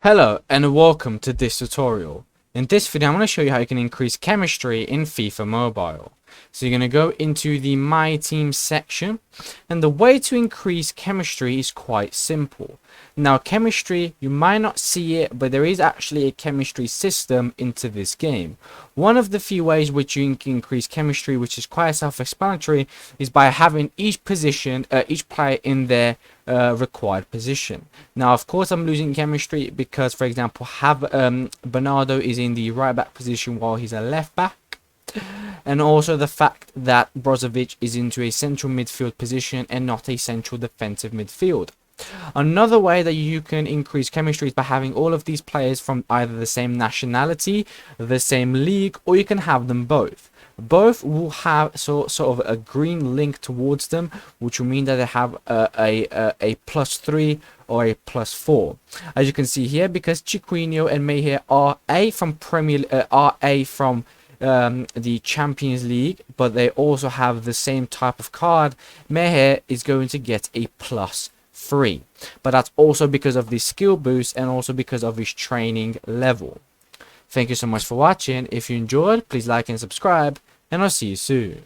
Hello and welcome to this tutorial. In this video I'm going to show you how you can increase chemistry in FIFA Mobile. So you're going to go into the My Team section, and the way to increase chemistry is quite simple. Now chemistry, you might not see it, but there is actually a chemistry system into this game. One of the few ways which you can increase chemistry, which is quite self-explanatory, is by having each player in their required position. Now of course I'm losing chemistry because, for example, Bernardo is in the right back position while he's a left back, and also the fact that Brozovic is into a central midfield position and not a central defensive midfield. Another way that you can increase chemistry is by having all of these players from either the same nationality, the same league, or you can have them both. Both will have sort of a green link towards them, which will mean that they have a +3 or a +4. As you can see here, because Chiquinho and Meyer are from the Champions League, but they also have the same type of card, Meyer is going to get a +3. But that's also because of the skill boost and also because of his training level. Thank you so much for watching. If you enjoyed, please like and subscribe, and I'll see you soon.